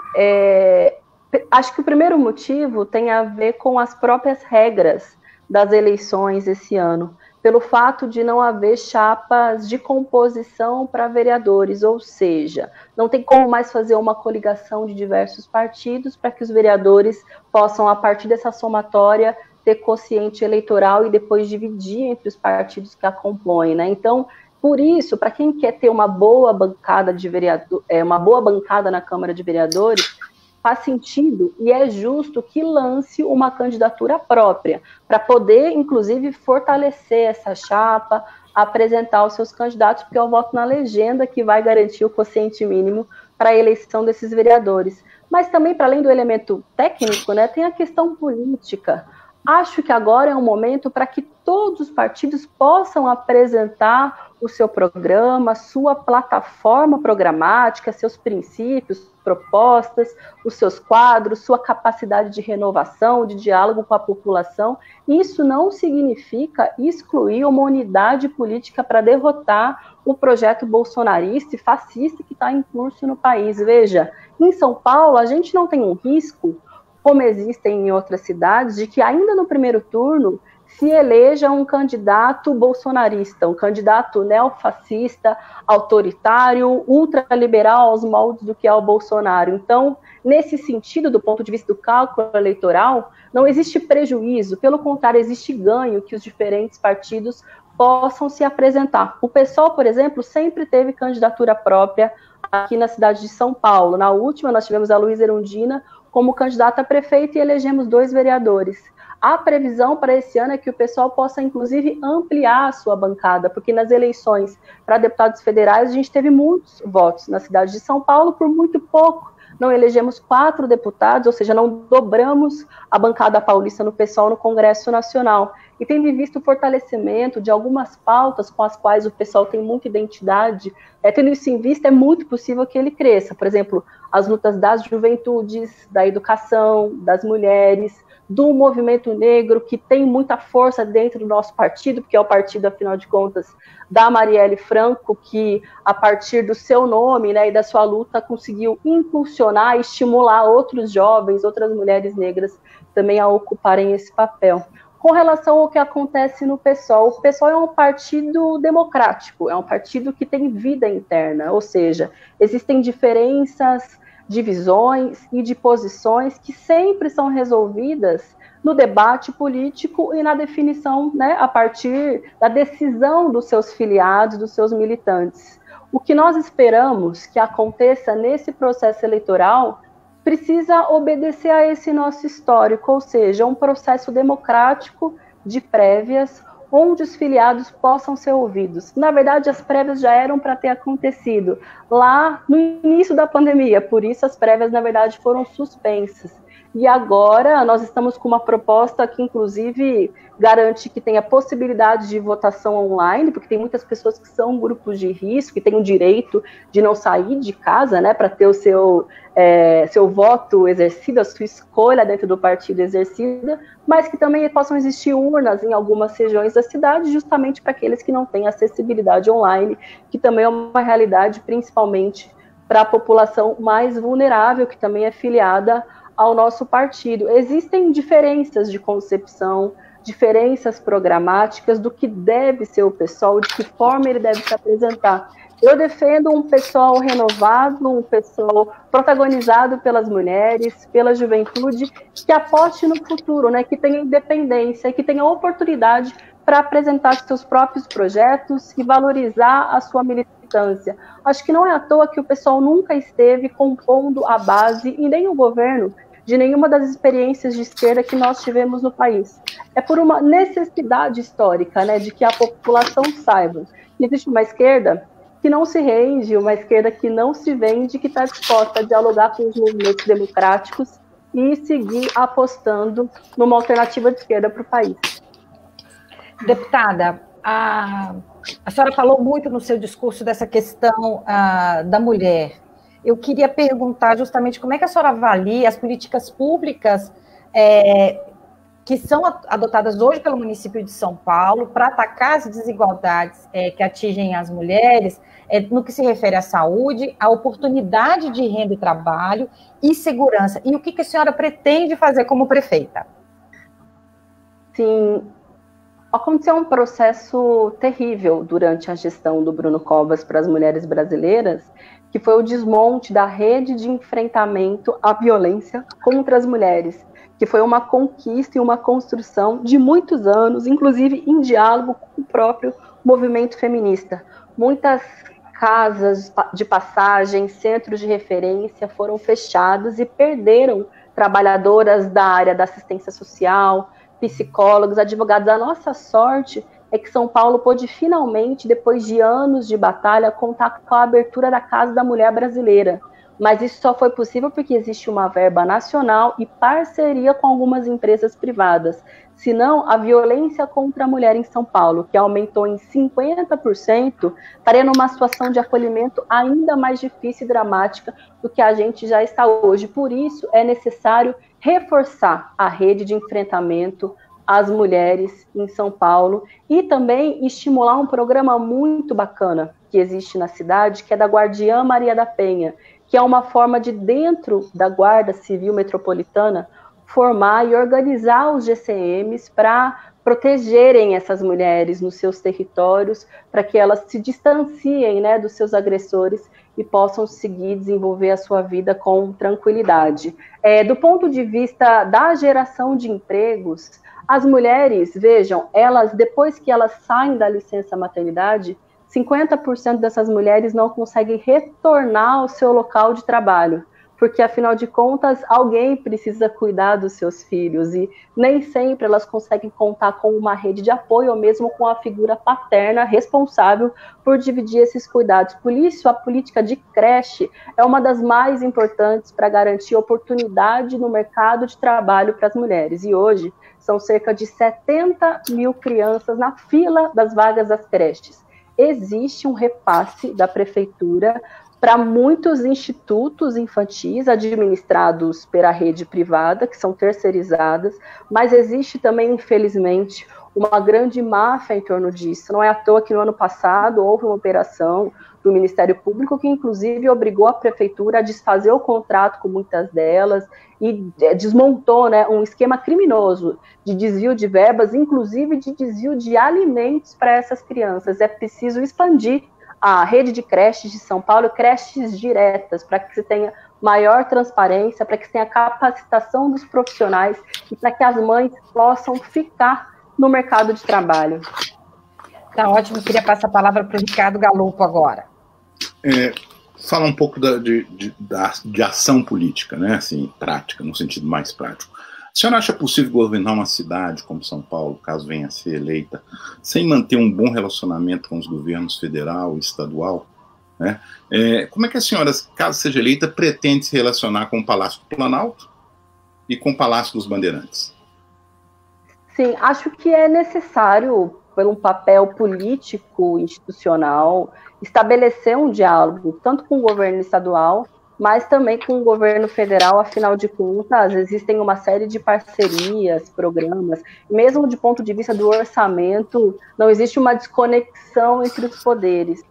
acho que o primeiro motivo tem a ver com as próprias regras das eleições esse ano, pelo fato de não haver chapas de composição para vereadores, ou seja, não tem como mais fazer uma coligação de diversos partidos para que os vereadores possam, a partir dessa somatória, ter quociente eleitoral e depois dividir entre os partidos que a compõem, né? Então, por isso, para quem quer ter uma boa bancada de vereador, uma boa bancada na Câmara de Vereadores, faz sentido e é justo que lance uma candidatura própria, para poder, inclusive, fortalecer essa chapa, apresentar os seus candidatos, porque é o voto na legenda que vai garantir o quociente mínimo para a eleição desses vereadores. Mas também, para além do elemento técnico, né, tem a questão política. Acho que agora é um momento para que todos os partidos possam apresentar o seu programa, sua plataforma programática, seus princípios, propostas, os seus quadros, sua capacidade de renovação, de diálogo com a população. Isso não significa excluir uma unidade política para derrotar o projeto bolsonarista e fascista que está em curso no país. Veja, em São Paulo, a gente não tem um risco, como existem em outras cidades, de que ainda no primeiro turno se eleja um candidato bolsonarista, um candidato neofascista, autoritário, ultraliberal aos moldes do que é o Bolsonaro. Então, nesse sentido, do ponto de vista do cálculo eleitoral, não existe prejuízo, pelo contrário, existe ganho que os diferentes partidos possam se apresentar. O PSOL, por exemplo, sempre teve candidatura própria aqui na cidade de São Paulo. Na última, nós tivemos a Luísa Erundina como candidata a prefeito e elegemos 2 vereadores. A previsão para esse ano é que o pessoal possa, inclusive, ampliar a sua bancada, porque nas eleições para deputados federais a gente teve muitos votos na cidade de São Paulo, por muito pouco. Não elegemos 4 deputados, ou seja, não dobramos a bancada paulista no PSOL no Congresso Nacional. E tendo visto o fortalecimento de algumas pautas com as quais o PSOL tem muita identidade, tendo isso em vista, é muito possível que ele cresça. Por exemplo, as lutas das juventudes, da educação, das mulheres, do movimento negro, que tem muita força dentro do nosso partido, porque é o partido, afinal de contas, da Marielle Franco, que, a partir do seu nome, né, e da sua luta, conseguiu impulsionar e estimular outros jovens, outras mulheres negras também a ocuparem esse papel. Com relação ao que acontece no PSOL, o PSOL é um partido democrático, é um partido que tem vida interna, ou seja, existem diferenças, divisões e de posições que sempre são resolvidas no debate político e na definição, né, a partir da decisão dos seus filiados, dos seus militantes. O que nós esperamos que aconteça nesse processo eleitoral precisa obedecer a esse nosso histórico, ou seja, um processo democrático de prévias onde os filiados possam ser ouvidos. Na verdade, as prévias já eram para ter acontecido lá no início da pandemia, por isso as prévias, na verdade, foram suspensas. E agora nós estamos com uma proposta que, inclusive, garante que tenha possibilidade de votação online, porque tem muitas pessoas que são grupos de risco, que têm o direito de não sair de casa, né, para ter o seu voto exercido, a sua escolha dentro do partido exercida, mas que também possam existir urnas em algumas regiões da cidade, justamente para aqueles que não têm acessibilidade online, que também é uma realidade, principalmente para a população mais vulnerável, que também é filiada ao nosso partido. Existem diferenças de concepção, diferenças programáticas do que deve ser o PSOL, de que forma ele deve se apresentar. Eu defendo um PSOL renovado, um PSOL protagonizado pelas mulheres, pela juventude, que aposte no futuro, né, que tenha independência, que tenha oportunidade para apresentar seus próprios projetos e valorizar a sua militância. Acho que não é à toa que o PSOL nunca esteve compondo a base e nem o governo de nenhuma das experiências de esquerda que nós tivemos no país. É por uma necessidade histórica, né, de que a população saiba que existe uma esquerda que não se rende, uma esquerda que não se vende, que está disposta a dialogar com os movimentos democráticos e seguir apostando numa alternativa de esquerda para o país. Deputada, a senhora falou muito no seu discurso dessa questão da mulher. Eu queria perguntar justamente como é que a senhora avalia as políticas públicas que são adotadas hoje pelo município de São Paulo para atacar as desigualdades que atingem as mulheres, no que se refere à saúde, à oportunidade de renda e trabalho e segurança. E o que a senhora pretende fazer como prefeita? Sim, aconteceu um processo terrível durante a gestão do Bruno Covas para as mulheres brasileiras, que foi o desmonte da rede de enfrentamento à violência contra as mulheres, que foi uma conquista e uma construção de muitos anos, inclusive em diálogo com o próprio movimento feminista. Muitas casas de passagem, centros de referência foram fechados e perderam trabalhadoras da área da assistência social, psicólogos, advogados. A nossa sorte é que São Paulo pôde finalmente, depois de anos de batalha, contar com a abertura da Casa da Mulher Brasileira. Mas isso só foi possível porque existe uma verba nacional e parceria com algumas empresas privadas. Senão, a violência contra a mulher em São Paulo, que aumentou em 50%, estaria numa situação de acolhimento ainda mais difícil e dramática do que a gente já está hoje. Por isso, é necessário reforçar a rede de enfrentamento às mulheres em São Paulo e também estimular um programa muito bacana que existe na cidade, que é da Guardiã Maria da Penha, que é uma forma de, dentro da Guarda Civil Metropolitana, formar e organizar os GCMs para protegerem essas mulheres nos seus territórios, para que elas se distanciem, né, dos seus agressores e possam seguir desenvolver a sua vida com tranquilidade. Do ponto de vista da geração de empregos, as mulheres, vejam, elas, depois que elas saem da licença maternidade, 50% dessas mulheres não conseguem retornar ao seu local de trabalho, porque, afinal de contas, alguém precisa cuidar dos seus filhos, e nem sempre elas conseguem contar com uma rede de apoio, ou mesmo com a figura paterna responsável por dividir esses cuidados. Por isso, a política de creche é uma das mais importantes para garantir oportunidade no mercado de trabalho para as mulheres, e hoje são cerca de 70 mil crianças na fila das vagas das creches. Existe um repasse da prefeitura para muitos institutos infantis administrados pela rede privada, que são terceirizadas, mas existe também, infelizmente, uma grande máfia em torno disso. Não é à toa que no ano passado houve uma operação do Ministério Público que, inclusive, obrigou a prefeitura a desfazer o contrato com muitas delas e desmontou, né, um esquema criminoso de desvio de verbas, inclusive de desvio de alimentos para essas crianças. É preciso expandir a rede de creches de São Paulo, creches diretas, para que se tenha maior transparência, para que se tenha capacitação dos profissionais e para que as mães possam ficar no mercado de trabalho. Tá ótimo, queria passar a palavra para o Ricardo Galopo agora. Fala um pouco de ação política, né? Assim, prática, no sentido mais prático. senhora acha possível governar uma cidade como São Paulo, caso venha a ser eleita, sem manter um bom relacionamento com os governos federal e estadual? Né? Como é que a senhora, caso seja eleita, pretende se relacionar com o Palácio do Planalto e com o Palácio dos Bandeirantes? Sim, acho que é necessário, por um papel político, institucional, estabelecer um diálogo, tanto com o governo estadual, mas também com o governo federal. Afinal de contas, existem uma série de parcerias, programas, mesmo de ponto de vista do orçamento, não existe uma desconexão entre os poderes.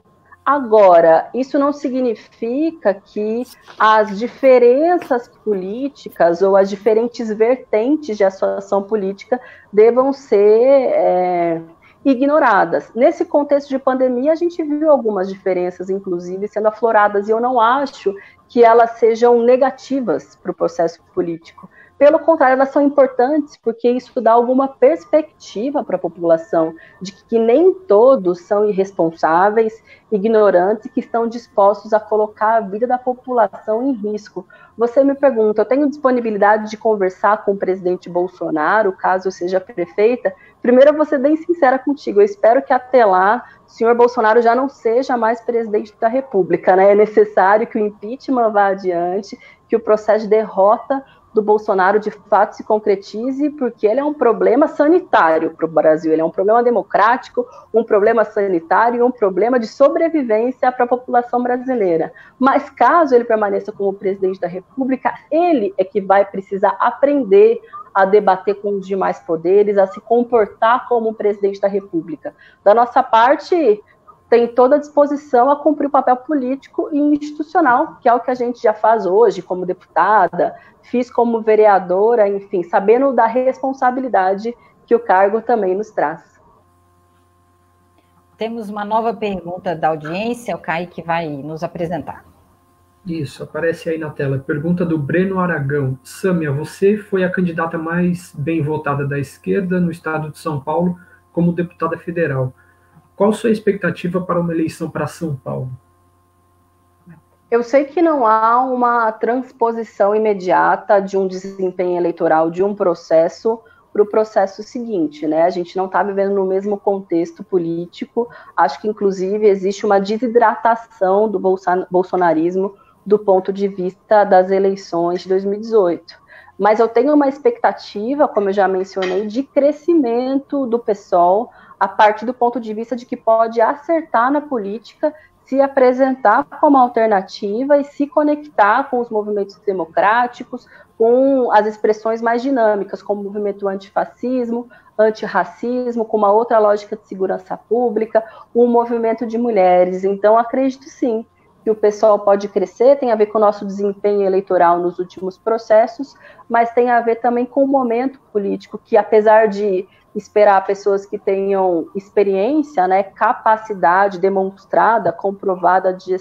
Agora, isso não significa que as diferenças políticas ou as diferentes vertentes de atuação política devam ser ignoradas. Nesse contexto de pandemia, a gente viu algumas diferenças, inclusive, sendo afloradas, e eu não acho que elas sejam negativas para o processo político. Pelo contrário, elas são importantes porque isso dá alguma perspectiva para a população de que nem todos são irresponsáveis, ignorantes, que estão dispostos a colocar a vida da população em risco. Você me pergunta, eu tenho disponibilidade de conversar com o presidente Bolsonaro, caso eu seja prefeita? Primeiro, eu vou ser bem sincera contigo, eu espero que até lá o senhor Bolsonaro já não seja mais presidente da República, né? É necessário que o impeachment vá adiante, que o processo de derrota do Bolsonaro de fato se concretize, porque ele é um problema sanitário para o Brasil, ele é um problema democrático, um problema sanitário e um problema de sobrevivência para a população brasileira. Mas caso ele permaneça como presidente da República, ele é que vai precisar aprender a debater com os demais poderes, a se comportar como presidente da República. Da nossa parte, tem toda a disposição a cumprir o papel político e institucional, que é o que a gente já faz hoje como deputada, fiz como vereadora, enfim, sabendo da responsabilidade que o cargo também nos traz. Temos uma nova pergunta da audiência, o Kaique vai nos apresentar. Isso, aparece aí na tela. Pergunta do Breno Aragão. Sâmia, você foi a candidata mais bem votada da esquerda no estado de São Paulo como deputada federal. Qual sua expectativa para uma eleição para São Paulo? Eu sei que não há uma transposição imediata de um desempenho eleitoral de um processo para o processo seguinte, né? A gente não está vivendo no mesmo contexto político. Acho que, inclusive, existe uma desidratação do bolsonarismo do ponto de vista das eleições de 2018. Mas eu tenho uma expectativa, como eu já mencionei, de crescimento do PSOL, a partir do ponto de vista de que pode acertar na política, se apresentar como alternativa e se conectar com os movimentos democráticos, com as expressões mais dinâmicas, como o movimento antifascismo, antirracismo, com uma outra lógica de segurança pública, um movimento de mulheres. Então, acredito sim que o pessoal pode crescer, tem a ver com o nosso desempenho eleitoral nos últimos processos, mas tem a ver também com o momento político, que apesar de esperar pessoas que tenham experiência, né, capacidade demonstrada, comprovada de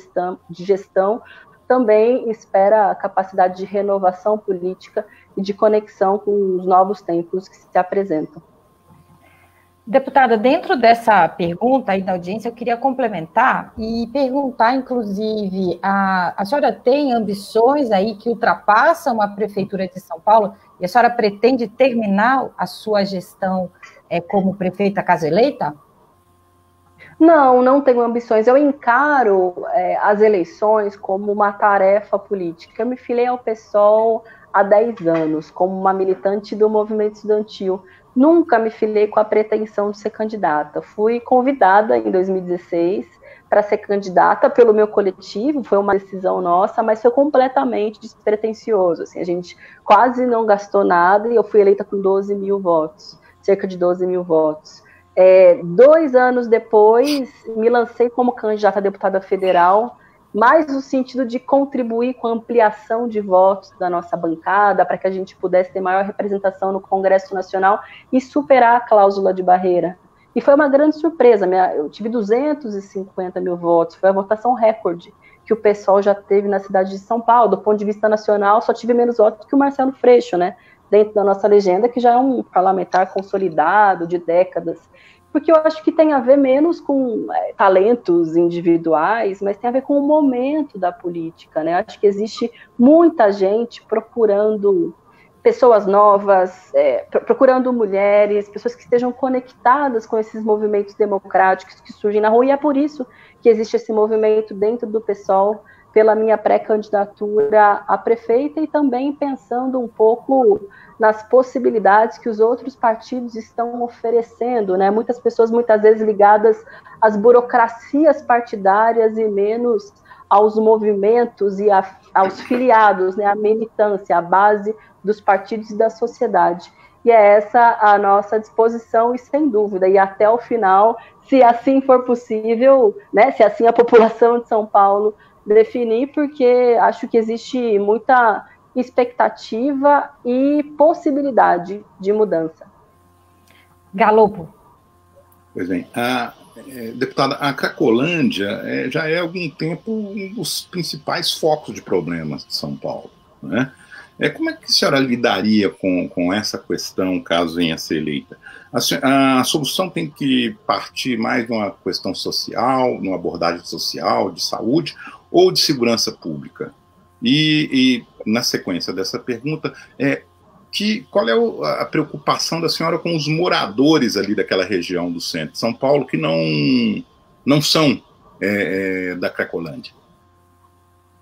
gestão, também espera a capacidade de renovação política e de conexão com os novos tempos que se apresentam. Deputada, dentro dessa pergunta aí da audiência, eu queria complementar e perguntar, inclusive, a senhora tem ambições aí que ultrapassam a Prefeitura de São Paulo e a senhora pretende terminar a sua gestão como prefeita caso eleita? Não, não tenho ambições. Eu encaro as eleições como uma tarefa política. Eu me filiei ao PSOL há 10 anos, como uma militante do movimento estudantil. Nunca me filiei com a pretensão de ser candidata. Fui convidada em 2016 para ser candidata pelo meu coletivo, foi uma decisão nossa, mas foi completamente despretensioso. Assim, a gente quase não gastou nada e eu fui eleita com 12 mil votos, cerca de 12 mil votos. 2 anos depois, me lancei como candidata a deputada federal, mais no sentido de contribuir com a ampliação de votos da nossa bancada, para que a gente pudesse ter maior representação no Congresso Nacional e superar a cláusula de barreira. E foi uma grande surpresa, eu tive 250 mil votos, foi a votação recorde que o PSOL já teve na cidade de São Paulo. Do ponto de vista nacional, só tive menos votos que o Marcelo Freixo, né, dentro da nossa legenda, que já é um parlamentar consolidado de décadas. Porque eu acho que tem a ver menos com talentos individuais, mas tem a ver com o momento da política, né? Acho que existe muita gente procurando pessoas novas, procurando mulheres, pessoas que estejam conectadas com esses movimentos democráticos que surgem na rua, e é por isso que existe esse movimento dentro do PSOL, pela minha pré-candidatura a prefeita, e também pensando um pouco nas possibilidades que os outros partidos estão oferecendo, né? Muitas pessoas, muitas vezes, ligadas às burocracias partidárias e menos aos movimentos e aos filiados, né? A militância, a base dos partidos e da sociedade. E é essa a nossa disposição, e sem dúvida, e até o final, se assim for possível, né? Se assim a população de São Paulo definir, porque acho que existe muita expectativa e possibilidade de mudança. Galopo. Pois bem, deputada, a Cracolândia já é há algum tempo um dos principais focos de problemas de São Paulo, né? Como é que a senhora lidaria com essa questão, caso venha a ser eleita? A solução tem que partir mais de uma questão social, de uma abordagem social, de saúde, ou de segurança pública? E na sequência dessa pergunta, qual é a preocupação da senhora com os moradores ali daquela região do centro de São Paulo que não são da Cracolândia?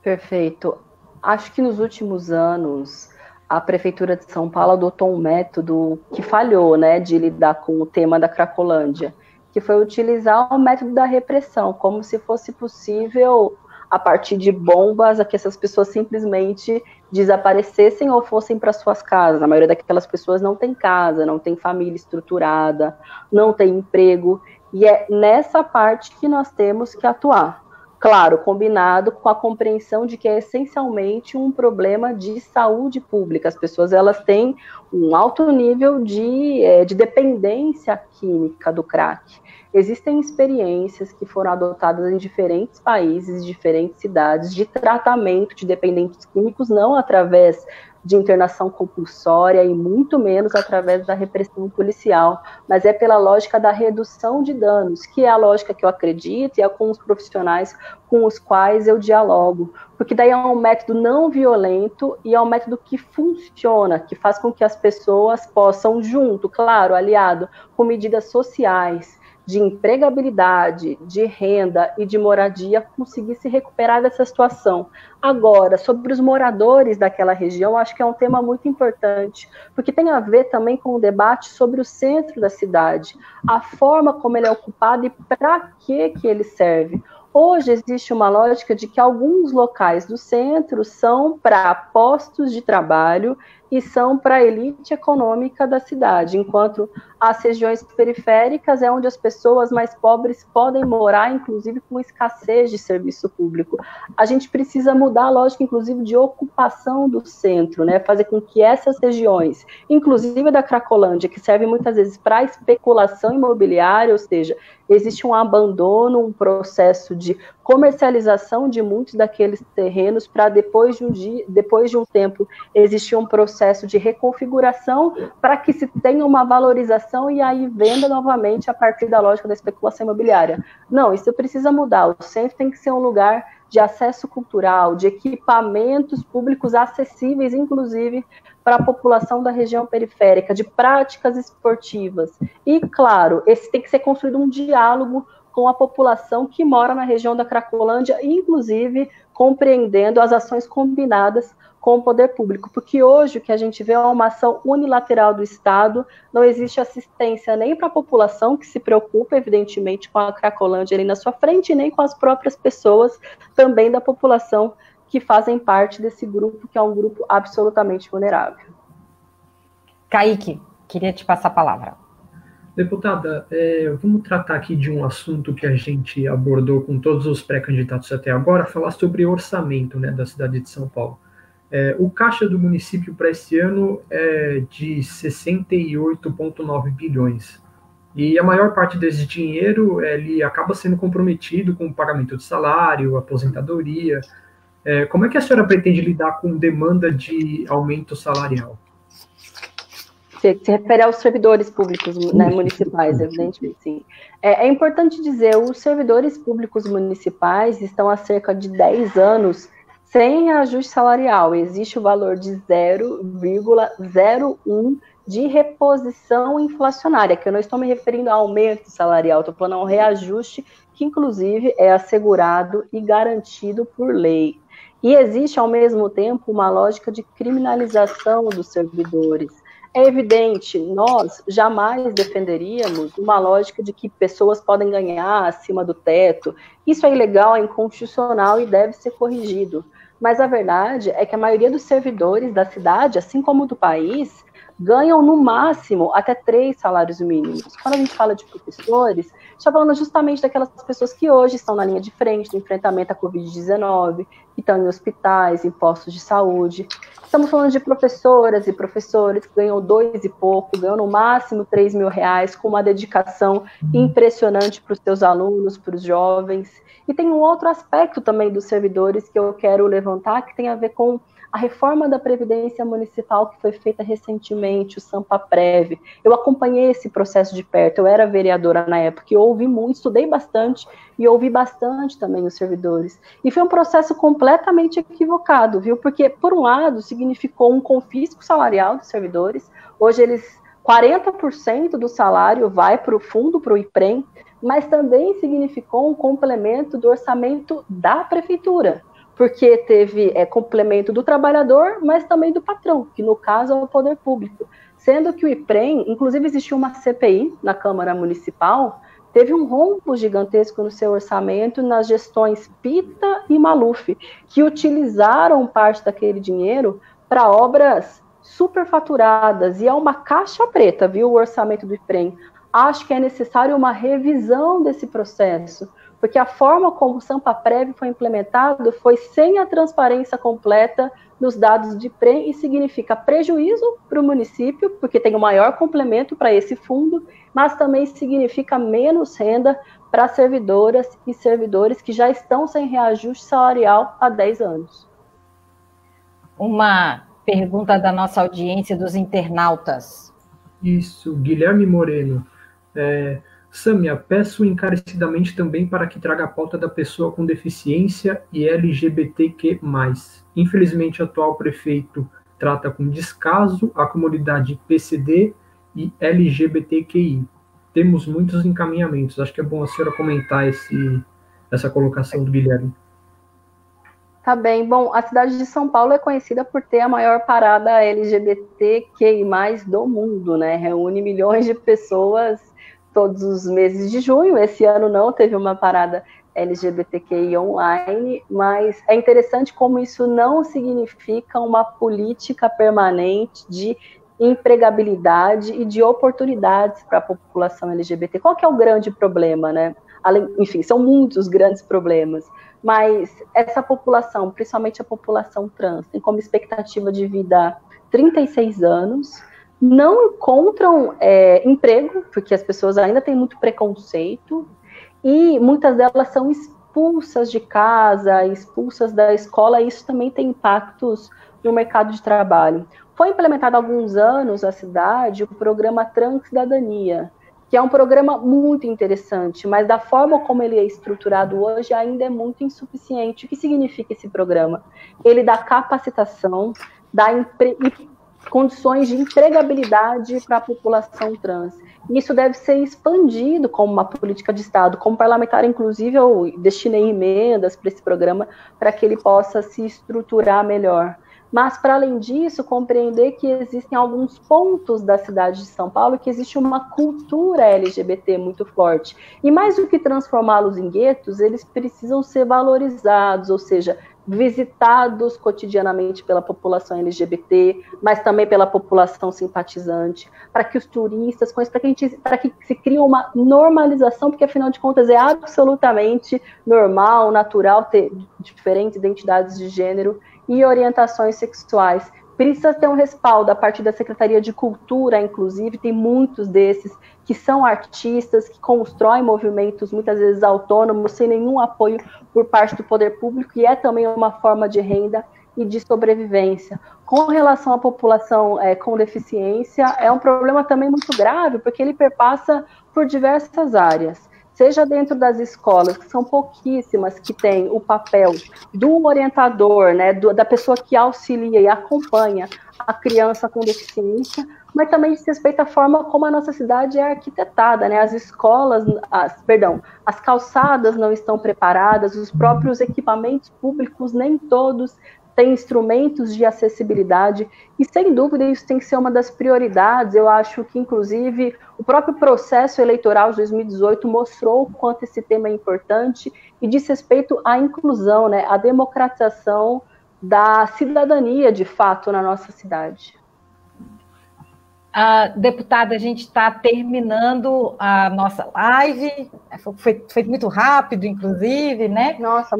Perfeito. Acho que nos últimos anos a Prefeitura de São Paulo adotou um método que falhou, né, de lidar com o tema da Cracolândia, que foi utilizar o método da repressão, como se fosse possível, a partir de bombas, a que essas pessoas simplesmente desaparecessem ou fossem para suas casas. A maioria daquelas pessoas não tem casa, não tem família estruturada, não tem emprego, e é nessa parte que nós temos que atuar. Claro, combinado com a compreensão de que é essencialmente um problema de saúde pública. As pessoas, elas têm um alto nível de dependência química do crack. Existem experiências que foram adotadas em diferentes países, diferentes cidades, de tratamento de dependentes químicos, não através de internação compulsória e muito menos através da repressão policial, mas é pela lógica da redução de danos, que é a lógica que eu acredito e é com os profissionais com os quais eu dialogo, porque daí é um método não violento e é um método que funciona, que faz com que as pessoas possam, junto, claro, aliado com medidas sociais, de empregabilidade, de renda e de moradia, conseguir se recuperar dessa situação. Agora, sobre os moradores daquela região, acho que é um tema muito importante, porque tem a ver também com o debate sobre o centro da cidade, a forma como ele é ocupado e para que ele serve. Hoje existe uma lógica de que alguns locais do centro são para postos de trabalho e são para a elite econômica da cidade, enquanto as regiões periféricas é onde as pessoas mais pobres podem morar, inclusive com escassez de serviço público. A gente precisa mudar a lógica, inclusive, de ocupação do centro, né? Fazer com que essas regiões, inclusive da Cracolândia, que serve muitas vezes para especulação imobiliária, ou seja, existe um abandono, um processo de comercialização de muitos daqueles terrenos para depois de um tempo existir um processo de reconfiguração para que se tenha uma valorização e aí venda novamente a partir da lógica da especulação imobiliária. Não, isso precisa mudar. O centro tem que ser um lugar de acesso cultural, de equipamentos públicos acessíveis, inclusive para a população da região periférica, de práticas esportivas. E, claro, esse tem que ser construído um diálogo com a população que mora na região da Cracolândia, inclusive compreendendo as ações combinadas com o poder público, porque hoje o que a gente vê é uma ação unilateral do Estado, não existe assistência nem para a população, que se preocupa, evidentemente, com a Cracolândia ali na sua frente, nem com as próprias pessoas também da população que fazem parte desse grupo, que é um grupo absolutamente vulnerável. Kaique, queria te passar a palavra. Deputada, vamos tratar aqui de um assunto que a gente abordou com todos os pré-candidatos até agora, falar sobre orçamento, né, da cidade de São Paulo. O caixa do município para esse ano é de 68,9 bilhões. E a maior parte desse dinheiro ele acaba sendo comprometido com o pagamento de salário, aposentadoria. Como é que a senhora pretende lidar com demanda de aumento salarial? Se refere aos servidores públicos, né, municipais, evidentemente, sim. É importante dizer, os servidores públicos municipais estão há cerca de 10 anos sem reajuste salarial. Existe o valor de 0,01 de reposição inflacionária, que eu não estou me referindo a aumento salarial, estou falando a um reajuste que, inclusive, é assegurado e garantido por lei. E existe, ao mesmo tempo, uma lógica de criminalização dos servidores. É evidente, nós jamais defenderíamos uma lógica de que pessoas podem ganhar acima do teto. Isso é ilegal, é inconstitucional e deve ser corrigido. Mas a verdade é que a maioria dos servidores da cidade, assim como do país, ganham no máximo até 3 salários mínimos. Quando a gente fala de professores, está falando justamente daquelas pessoas que hoje estão na linha de frente do enfrentamento à Covid-19, que estão em hospitais, em postos de saúde. Estamos falando de professoras e professores que ganham 2 e pouco, ganham no máximo 3 mil reais, com uma dedicação impressionante para os seus alunos, para os jovens. E tem um outro aspecto também dos servidores que eu quero levantar, que tem a ver com a reforma da Previdência Municipal que foi feita recentemente, o Sampaprev. Eu acompanhei esse processo de perto, eu era vereadora na época, e ouvi muito, estudei bastante, e ouvi bastante também os servidores. E foi um processo completamente equivocado, viu? Porque, por um lado, significou um confisco salarial dos servidores, hoje eles, 40% do salário vai para o fundo, para o IPREM, mas também significou um complemento do orçamento da prefeitura, porque teve complemento do trabalhador, mas também do patrão, que no caso é o poder público. Sendo que o IPREM, inclusive existiu uma CPI na Câmara Municipal, teve um rombo gigantesco no seu orçamento nas gestões Pita e Maluf, que utilizaram parte daquele dinheiro para obras superfaturadas, e é uma caixa preta, viu, o orçamento do IPREM. Acho que é necessário uma revisão desse processo, porque a forma como o Sampaprev foi implementado foi sem a transparência completa nos dados de IPREM e significa prejuízo para o município, porque tem o maior complemento para esse fundo, mas também significa menos renda para servidoras e servidores que já estão sem reajuste salarial há 10 anos. Uma pergunta da nossa audiência, dos internautas. Isso, Guilherme Moreno. Sâmia, peço encarecidamente também para que traga a pauta da pessoa com deficiência e LGBTQ+. Infelizmente, o atual prefeito trata com descaso a comunidade PCD e LGBTQI. Temos muitos encaminhamentos. Acho que é bom a senhora comentar essa colocação do Guilherme. Tá bem. Bom, a cidade de São Paulo é conhecida por ter a maior parada LGBTQI+, do mundo, né? Reúne milhões de pessoas todos os meses de junho. Esse ano não teve uma parada LGBTQI online, mas é interessante como isso não significa uma política permanente de empregabilidade e de oportunidades para a população LGBT. Qual que é o grande problema, né? Enfim, são muitos grandes problemas, mas essa população, principalmente a população trans, tem como expectativa de vida 36 anos, não encontram emprego, porque as pessoas ainda têm muito preconceito, e muitas delas são expulsas de casa, expulsas da escola, e isso também tem impactos no mercado de trabalho. Foi implementado há alguns anos na cidade o programa Transcidadania, que é um programa muito interessante, mas da forma como ele é estruturado hoje ainda é muito insuficiente. O que significa esse programa? Ele dá capacitação, dá condições de empregabilidade para a população trans. Isso deve ser expandido como uma política de Estado. Como parlamentar, inclusive, eu destinei emendas para esse programa para que ele possa se estruturar melhor. Mas, para além disso, compreender que existem alguns pontos da cidade de São Paulo que existe uma cultura LGBT muito forte. E mais do que transformá-los em guetos, eles precisam ser valorizados, ou seja, visitados cotidianamente pela população LGBT, mas também pela população simpatizante, para que os turistas conheçam, para que se crie uma normalização, porque afinal de contas é absolutamente normal, natural ter diferentes identidades de gênero e orientações sexuais. Precisa ter um respaldo a partir da Secretaria de Cultura, inclusive, tem muitos desses que são artistas, que constroem movimentos muitas vezes autônomos, sem nenhum apoio por parte do poder público, e é também uma forma de renda e de sobrevivência. Com relação à população com deficiência, é um problema também muito grave, porque ele perpassa por diversas áreas. seja dentro das escolas, que são pouquíssimas, que tem o papel do orientador, né, da pessoa que auxilia e acompanha a criança com deficiência, mas também diz respeito à forma como a nossa cidade é arquitetada, né? As escolas, as calçadas não estão preparadas, os próprios equipamentos públicos, nem todos têm instrumentos de acessibilidade, e sem dúvida isso tem que ser uma das prioridades. Eu acho que, inclusive, o próprio processo eleitoral de 2018 mostrou o quanto esse tema é importante e diz respeito à inclusão, né, à democratização da cidadania, de fato, na nossa cidade. Deputada, a gente está terminando a nossa live, foi muito rápido, inclusive, né? Nossa,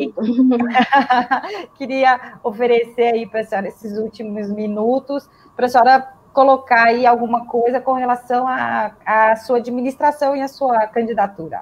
queria oferecer aí para a senhora esses últimos minutos, para a senhora colocar aí alguma coisa com relação à sua administração e à sua candidatura.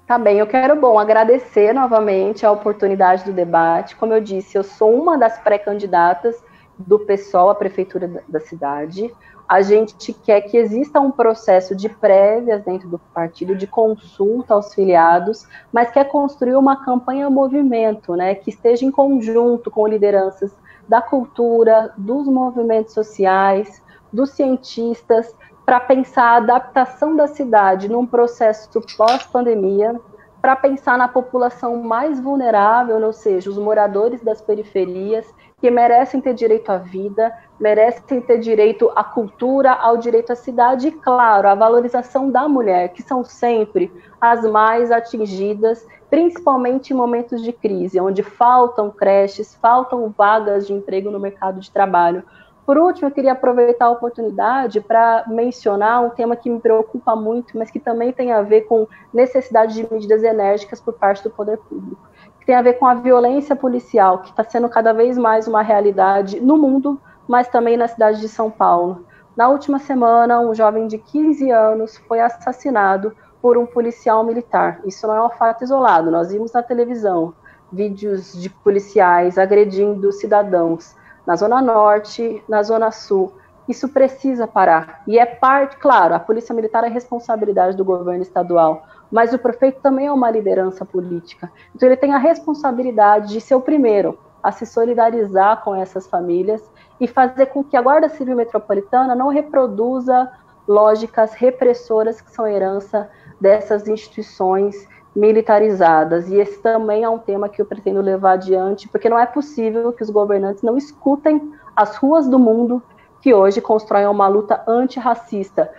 Tá bem, eu quero, agradecer novamente a oportunidade do debate. Como eu disse, eu sou uma das pré-candidatas do PSOL à prefeitura da cidade. A gente quer que exista um processo de prévias dentro do partido, de consulta aos filiados, mas quer construir uma campanha-movimento, né, que esteja em conjunto com lideranças da cultura, dos movimentos sociais, dos cientistas, para pensar a adaptação da cidade num processo pós-pandemia, para pensar na população mais vulnerável, ou seja, os moradores das periferias, que merecem ter direito à vida, merecem ter direito à cultura, ao direito à cidade e, claro, à valorização da mulher, que são sempre as mais atingidas, principalmente em momentos de crise, onde faltam creches, faltam vagas de emprego no mercado de trabalho. Por último, eu queria aproveitar a oportunidade para mencionar um tema que me preocupa muito, mas que também tem a ver com necessidade de medidas enérgicas por parte do poder público, que tem a ver com a violência policial, que está sendo cada vez mais uma realidade no mundo, mas também na cidade de São Paulo. Na última semana, um jovem de 15 anos foi assassinado por um policial militar. Isso não é um fato isolado, nós vimos na televisão vídeos de policiais agredindo cidadãos na Zona Norte, na Zona Sul. Isso precisa parar. E é parte, claro, a Polícia Militar é responsabilidade do governo estadual, mas o prefeito também é uma liderança política. Então ele tem a responsabilidade de ser o primeiro a se solidarizar com essas famílias e fazer com que a Guarda Civil Metropolitana não reproduza lógicas repressoras que são herança dessas instituições militarizadas. E esse também é um tema que eu pretendo levar adiante, porque não é possível que os governantes não escutem as ruas do mundo que hoje constroem uma luta antirracista.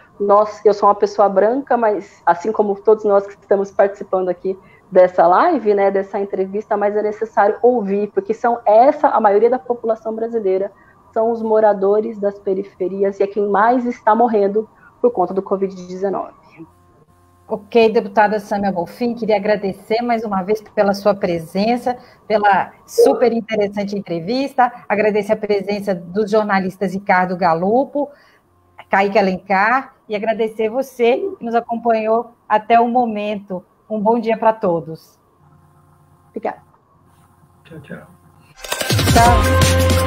Eu sou uma pessoa branca, mas assim como todos nós que estamos participando aqui dessa live, né, dessa entrevista, mas é necessário ouvir, porque a maioria da população brasileira são os moradores das periferias e é quem mais está morrendo por conta do Covid-19. Ok, deputada Sâmia Bonfim, queria agradecer mais uma vez pela sua presença, pela super interessante entrevista, agradecer a presença dos jornalistas Ricardo Galupo, Kaique Alencar, e agradecer você que nos acompanhou até o momento. Um bom dia para todos. Obrigada. Tchau, tchau. Tchau.